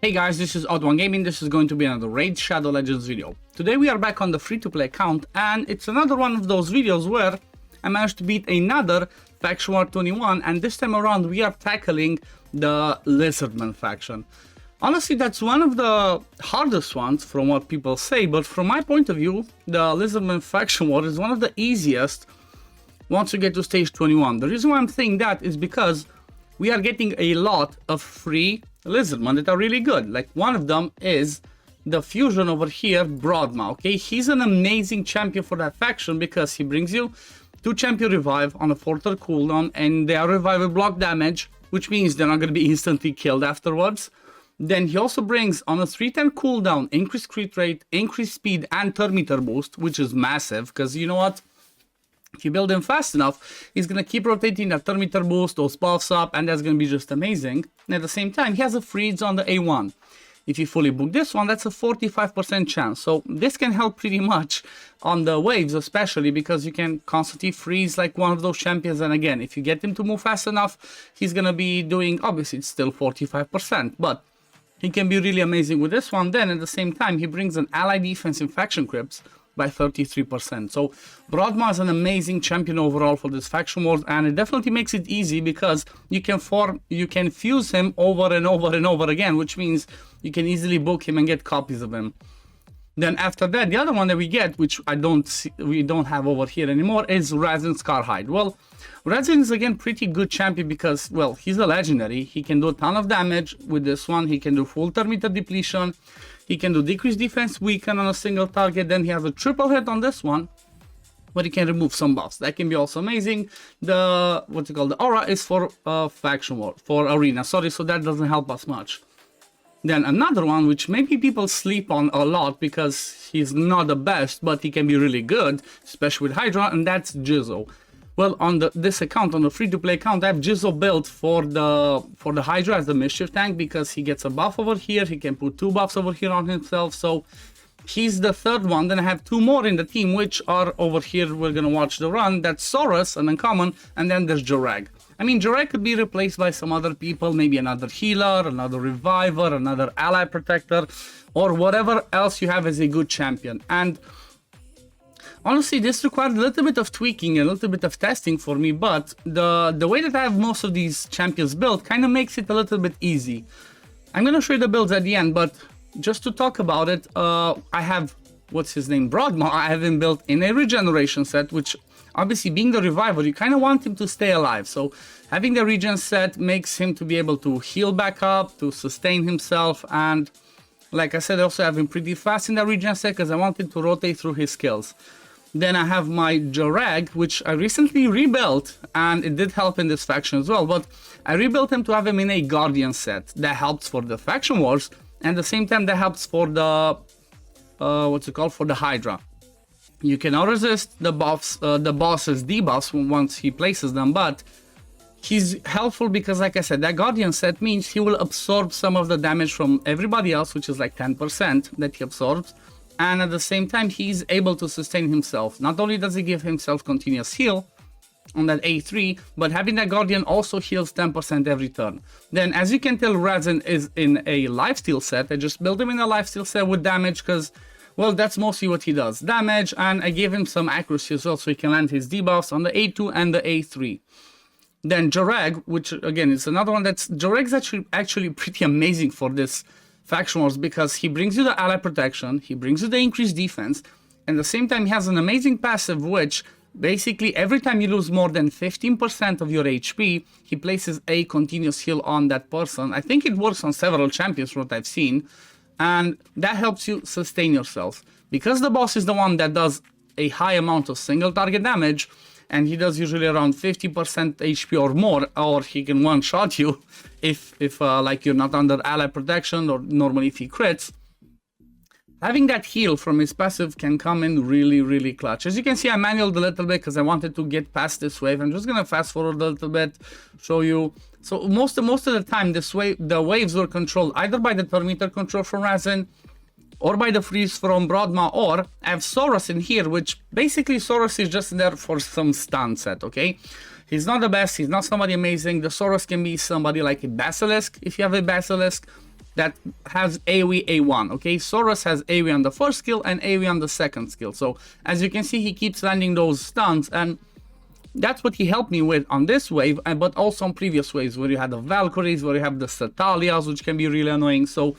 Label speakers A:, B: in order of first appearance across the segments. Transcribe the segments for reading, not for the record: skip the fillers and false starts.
A: Hey guys, this is OddOneGaming. This is going to be another Raid Shadow Legends video. Today we are back on the free-to-play account, and it's another one of those videos where I managed to beat another Faction War 21, and this time around we are tackling the Lizardmen faction. Honestly, that's one of the hardest ones from what people say, but from my point of view, the Lizardmen faction war is one of the easiest once you get to stage 21. The reason why I'm saying that is because we are getting a lot of free Lizardmen that are really good. Like one of them is the fusion over here, Broadma. Okay, he's an amazing champion for that faction because he brings you 2 champion revive on a 4-turn cooldown, and they are revive with block damage, which means they're not going to be instantly killed afterwards. Then he also brings on a 3-turn cooldown increased crit rate, increased speed, and turn meter boost, which is massive because you know what? If you build him fast enough, he's going to keep rotating that turn meter boost, those buffs up, and that's going to be just amazing. And at the same time, he has a freeze on the A1. If you fully book this one, that's a 45% chance. So this can help pretty much on the waves, especially because you can constantly freeze like one of those champions. And again, if you get him to move fast enough, he's going to be doing, obviously it's still 45%, but he can be really amazing with this one. Then at the same time, he brings an ally defense in faction crypts by 33%. So Broadma is an amazing champion overall for this faction wars, and it definitely makes it easy because you can fuse him over and over and over again, which means you can easily book him and get copies of him. Then after that, the other one that we get, which we don't have over here anymore, is Razin Scarhide. Well, Razin is again pretty good champion because, well, he's a legendary. He can do a ton of damage with this one. He can do full turn meter depletion. He can do decreased defense weaken on a single target. Then he has a triple hit on this one, but he can remove some buffs. That can be also amazing. The the aura is for faction war, for arena. Sorry, so that doesn't help us much. Then another one which maybe people sleep on a lot because he's not the best, but he can be really good, especially with Hydra, and that's Jizzo. Well, on this account, on the free-to-play account, I have Jizzo built for the Hydra as the mischief tank because he gets a buff over here. He can put 2 buffs over here on himself, so he's the third one. Then I have 2 more in the team, which are over here. We're gonna watch the run. That's Saurus, an uncommon, and then there's Jarag. I mean, Jarag could be replaced by some other people, maybe another healer, another reviver, another ally protector, or whatever else you have as a good champion. And honestly, this required a little bit of tweaking, a little bit of testing for me, but the way that I have most of these champions built kind of makes it a little bit easy. I'm going to show you the builds at the end, but just to talk about it, I have, what's his name, Broadma. I have him built in a regeneration set, which obviously being the reviver, you kind of want him to stay alive. So having the regen set makes him to be able to heal back up, to sustain himself, and like I said, I also have him pretty fast in the regen set because I want him to rotate through his skills. Then I have my Jarag, which I recently rebuilt, and it did help in this faction as well, but I rebuilt him to have him in a Guardian set. That helps for the faction wars, and at the same time that helps for the, for the Hydra. You cannot resist the buffs, the boss's debuffs once he places them, but he's helpful because, like I said, that Guardian set means he will absorb some of the damage from everybody else, which is like 10% that he absorbs. And at the same time, he's able to sustain himself. Not only does he give himself continuous heal on that A3, but having that Guardian also heals 10% every turn. Then, as you can tell, Razin is in a lifesteal set. I just built him in a lifesteal set with damage because, well, that's mostly what he does. Damage, and I gave him some accuracy as well so he can land his debuffs on the A2 and the A3. Then Jarag, which again is another one that's... Jarag's actually pretty amazing for this faction wars because he brings you the ally protection, he brings you the increased defense, and at the same time he has an amazing passive which basically every time you lose more than 15% of your HP, he places a continuous heal on that person. I think it works on several champions from what I've seen, and that helps you sustain yourself. Because the boss is the one that does a high amount of single target damage, and he does usually around 50% HP or more, or he can one-shot you if like you're not under ally protection, or normally if he crits. Having that heal from his passive can come in really, really clutch. As you can see, I manualed a little bit because I wanted to get past this wave. I'm just gonna fast forward a little bit, show you. So most of the time, the waves were controlled either by the turn meter control from Razin, or by the freeze from Broadma, or I have Saurus in here, which basically Saurus is just there for some stun set, okay? He's not the best, he's not somebody amazing. The Saurus can be somebody like a Basilisk, if you have a Basilisk, that has AoE A1, okay? Saurus has AoE on the first skill and AoE on the second skill. So as you can see, he keeps landing those stuns, and that's what he helped me with on this wave, but also on previous waves where you had the Valkyries, where you have the Satalias, which can be really annoying. So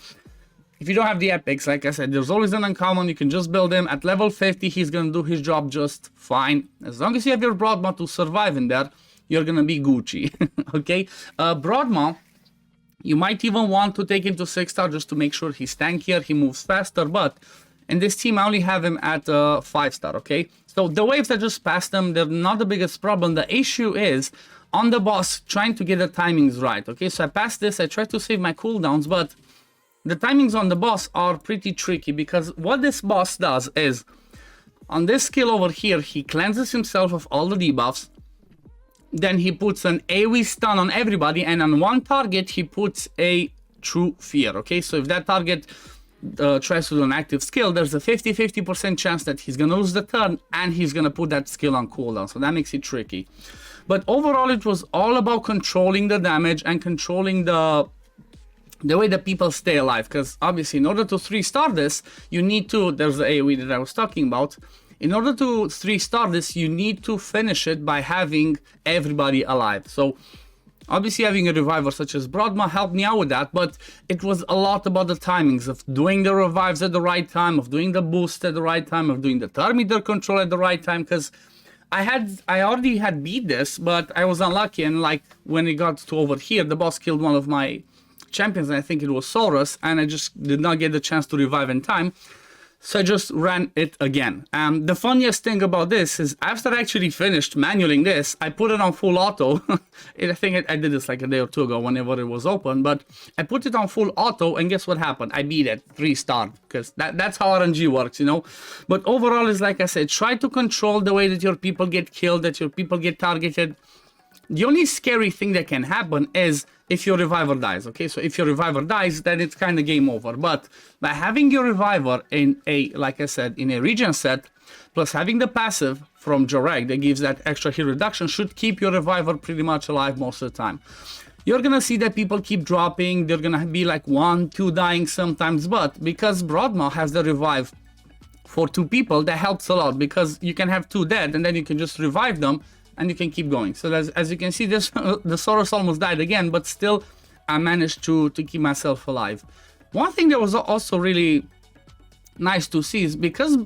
A: if you don't have the epics, like I said, there's always an uncommon. You can just build him. At level 50, he's going to do his job just fine. As long as you have your Broadmaw to survive in there, you're going to be Gucci, okay? Broadmaw, you might even want to take him to 6-star just to make sure he's tankier, he moves faster, but in this team, I only have him at 5-star, okay? So the waves I just passed them, they're not the biggest problem. The issue is on the boss trying to get the timings right, okay? So I passed this, I tried to save my cooldowns, but the timings on the boss are pretty tricky because what this boss does is on this skill over here, he cleanses himself of all the debuffs. Then he puts an AoE stun on everybody, and on one target, he puts a true fear, okay? So if that target tries to do an active skill, there's a 50% chance that he's gonna lose the turn and he's gonna put that skill on cooldown, so that makes it tricky. But overall, it was all about controlling the damage and controlling the way that people stay alive, because obviously in order to 3-star this, you need to, there's the AoE that I was talking about, in order to 3-star this, you need to finish it by having everybody alive. So obviously having a reviver such as Broadmaw helped me out with that, but it was a lot about the timings of doing the revives at the right time, of doing the boost at the right time, of doing the turn meter control at the right time, because I already had beat this, but I was unlucky, and like when it got to over here, the boss killed one of my champions, and I think it was Saurus, and I just did not get the chance to revive in time. So I just ran it again. The funniest thing about this is after I actually finished manualing this, I put it on full auto. I think I did this like a day or two ago whenever it was open, but I put it on full auto, and guess what happened? I beat it 3-star, because that's how RNG works, you know? But overall, is like I said, try to control the way that your people get killed, that your people get targeted. The only scary thing that can happen is if your reviver dies, okay? So if your reviver dies, then it's kind of game over. But by having your reviver in a, like I said, in a regen set, plus having the passive from Joreg that gives that extra hit reduction, should keep your reviver pretty much alive most of the time. You're gonna see that people keep dropping, they're gonna be like 1, 2 dying sometimes, but because Broadmaw has the revive for 2 people, that helps a lot, because you can have 2 dead and then you can just revive them and you can keep going. So as you can see, this the Saurus almost died again, but still I managed to keep myself alive. One thing that was also really nice to see is because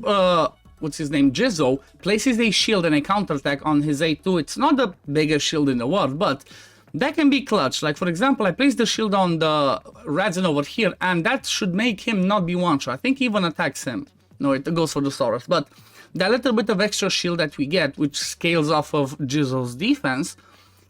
A: what's his name, Jizzo, places a shield and a counterattack on his A2. It's not the biggest shield in the world, but that can be clutch. Like for example, I placed the shield on the Radzin over here, and that should make him not be one-shot. I think he even attacks him. No, it goes for the Saurus, but that little bit of extra shield that we get, which scales off of Jizzo's defense,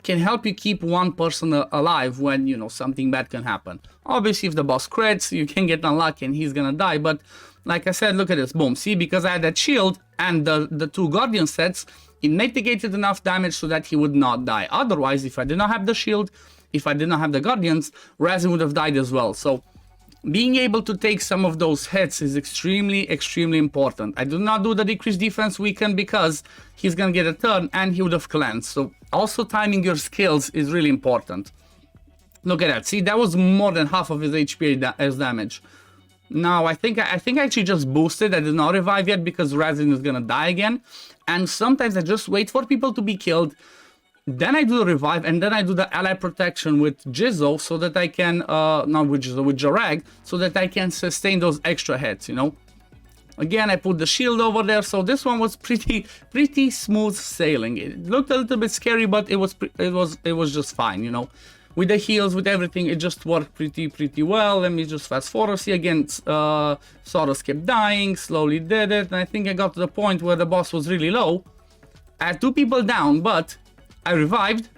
A: can help you keep one person alive when, you know, something bad can happen. Obviously, if the boss crits, you can get unlucky and he's gonna die, but like I said, look at this, boom, see, because I had that shield and the 2 Guardian sets, it mitigated enough damage so that he would not die. Otherwise, if I did not have the shield, if I did not have the Guardians, Radzin would have died as well. So being able to take some of those hits is extremely important. I do not do the decreased defense weaken because he's gonna get a turn and he would have cleansed. So also timing your skills is really important. Look at that, see, that was more than half of his HP as damage. Now I think I actually just boosted. I did not revive yet because Radzin is gonna die again. And sometimes I just wait for people to be killed, then I do the revive, and then I do the ally protection with Jizzo so that I can, not with Jizzo, with Joreg, so that I can sustain those extra hits, you know. Again, I put the shield over there, so this one was pretty smooth sailing. It looked a little bit scary, but it was just fine, you know. With the heals, with everything, it just worked pretty well. Let me just fast forward. See, again, Saurus kept dying, slowly did it, and I think I got to the point where the boss was really low. I had 2 people down, but I revived.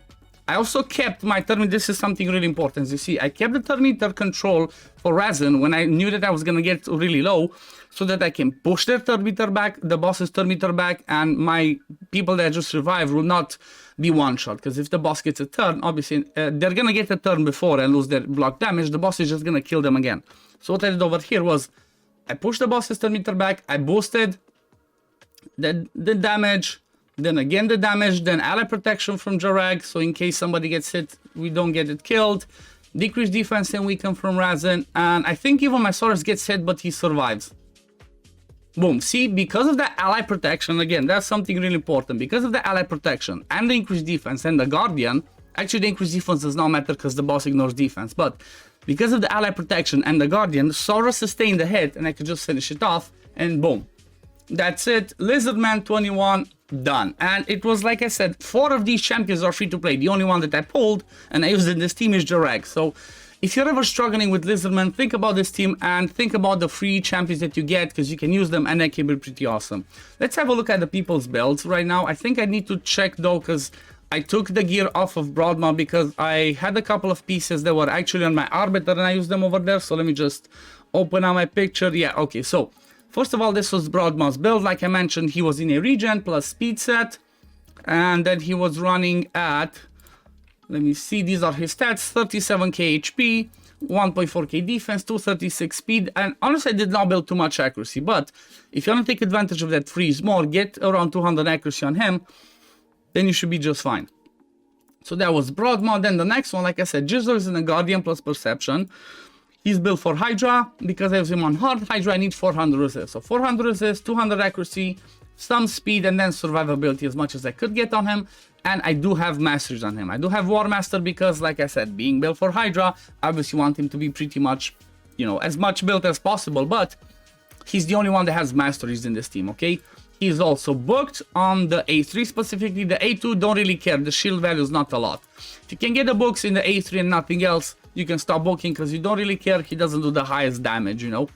A: I also kept my turn meter. This is something really important. As you see, I kept the turn meter control for Radzin when I knew that I was gonna get really low, so that I can push their turn meter back, the boss's turn meter back, and my people that I just revived will not be one-shot. Because if the boss gets a turn, obviously they're gonna get a turn before and lose their block damage. The boss is just gonna kill them again. So what I did over here was I pushed the boss's turn meter back, I boosted the damage, then again the damage, then ally protection from Joreg, so in case somebody gets hit, we don't get it killed. decreased defense and weaken from Razin, and I think even my Saurus gets hit, but he survives. Boom. See, because of the ally protection, again, that's something really important. Because of the ally protection and the increased defense and the Guardian, actually the increased defense does not matter because the boss ignores defense, but because of the ally protection and the Guardian, Saurus sustained the hit and I could just finish it off, and boom. That's it. Lizardmen 21, done. And it was, like I said, 4 of these champions are free to play. The only one that I pulled and I used in this team is Jorek. So if you're ever struggling with Lizardmen, think about this team and think about the free champions that you get, because you can use them and they can be pretty awesome. Let's have a look at the people's builds right now. I think I need to check though, because I took the gear off of Broadmouth because I had a couple of pieces that were actually on my Arbiter and I used them over there. So let me just open up my picture. Yeah, okay. So first of all, this was Broadmouth's build. Like I mentioned, he was in a regen plus speed set, and then he was running at, let me see, these are his stats: 37k HP, 1.4k defense, 236 speed, and honestly I did not build too much accuracy, but if you want to take advantage of that freeze more, get around 200 accuracy on him, then you should be just fine. So that was Broadmouth. Then the next one, like I said, Jizzle is in a Guardian plus Perception. He's built for Hydra. Because I have him on hard Hydra, I need 400 resist. So 400 resist, 200 accuracy, some speed, and then survivability as much as I could get on him. And I do have masteries on him. I do have War Master because, like I said, being built for Hydra, obviously want him to be pretty much, you know, as much built as possible. But he's the only one that has masteries in this team, okay? He's also booked on the A3 specifically. The A2 don't really care. The shield value is not a lot. If you can get the books in the A3 and nothing else, you can stop booking because you don't really care. He doesn't do the highest damage, you know.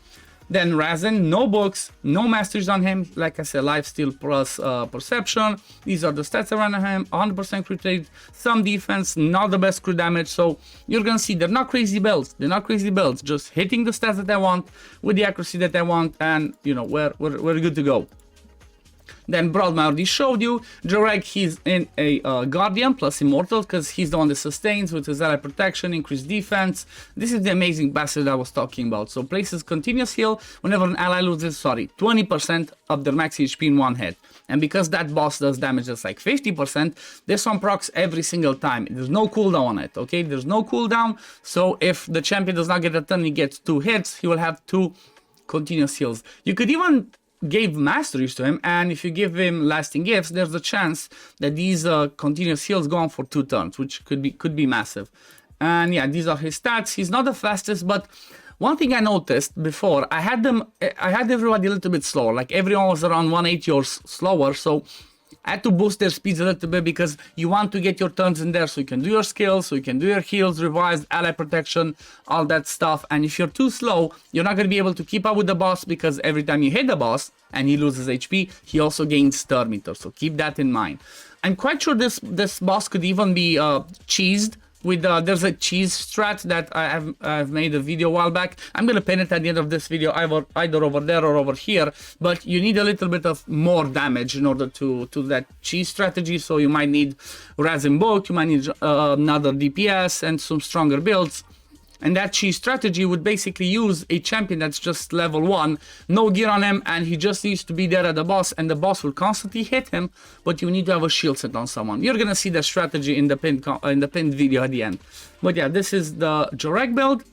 A: Then Razin, no books, no masteries on him. Like I said, lifesteal plus perception. These are the stats around him. 100% crit rate, some defense, not the best crit damage. So you're gonna see they're not crazy builds. They're not crazy builds. Just hitting the stats that I want with the accuracy that I want, and you know we're good to go. Then Broadmouth already showed you. Jorek, he's in a Guardian plus Immortal because he's the one that sustains with his ally protection, increased defense. This is the amazing passive that I was talking about. So places continuous heal whenever an ally loses, 20% of their max HP in one hit. And because that boss does damage that's like 50%, this one procs every single time. There's no cooldown on it, okay? There's no cooldown. So if the champion does not get a turn, he gets 2 hits, he will have 2 continuous heals. You could even gave masteries to him, and if you give him lasting gifts, there's a chance that these continuous heals go on for 2 turns, which could be massive. And yeah, these are his stats. He's not the fastest, but one thing I noticed before, I had everybody a little bit slower. Like everyone was around 180 or slower, so I had to boost their speeds a little bit because you want to get your turns in there so you can do your skills, so you can do your heals, revised, ally protection, all that stuff. And if you're too slow, you're not going to be able to keep up with the boss because every time you hit the boss and he loses HP, he also gains star meter. So keep that in mind. I'm quite sure this boss could even be cheesed. With there's a cheese strat that I've made a video a while back. I'm gonna pin it at the end of this video, either over there or over here. But you need a little bit of more damage in order to that cheese strategy. So you might need Razin Book, you might need another DPS and some stronger builds. And that cheese strategy would basically use a champion that's just level 1, no gear on him, and he just needs to be there at the boss, and the boss will constantly hit him, but you need to have a shield set on someone. You're gonna see that strategy in the pinned video at the end. But yeah, this is the Jorek build.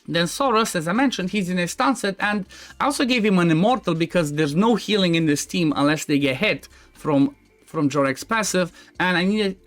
A: Then Saurus, as I mentioned, he's in a stun set, and I also gave him an Immortal because there's no healing in this team unless they get hit from Jorek's passive, and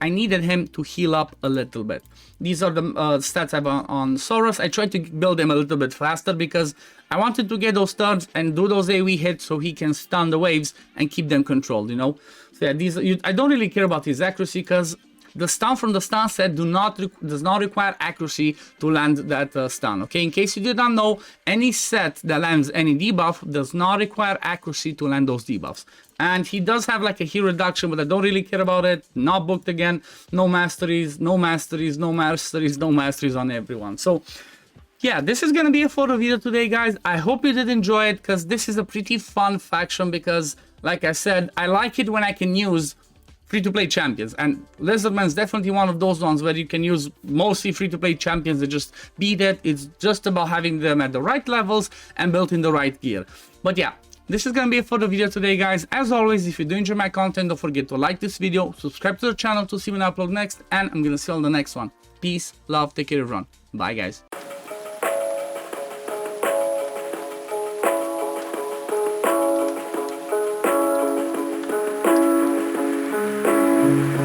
A: I needed him to heal up a little bit. These are the stats I have on Saurus. I tried to build him a little bit faster because I wanted to get those turns and do those AoE hits so he can stun the waves and keep them controlled, you know. So yeah, I don't really care about his accuracy because the stun from the stun set does not require accuracy to land that stun, okay? In case you did not know, any set that lands any debuff does not require accuracy to land those debuffs. And he does have like a heal reduction, but I don't really care about it. Not booked again. No masteries, no masteries, no masteries, no masteries on everyone. So yeah, this is going to be a photo video today, guys. I hope you did enjoy it because this is a pretty fun faction because, like I said, I like it when I can use free-to-play champions, and Lizardman is definitely one of those ones where you can use mostly free-to-play champions that just beat it. It's just about having them at the right levels and built in the right gear. But yeah, this is gonna be a photo video today, guys. As always, if you do enjoy my content, don't forget to like this video, subscribe to the channel to see when I upload next, and I'm gonna see you on the next one. Peace, love, take care everyone. Bye guys.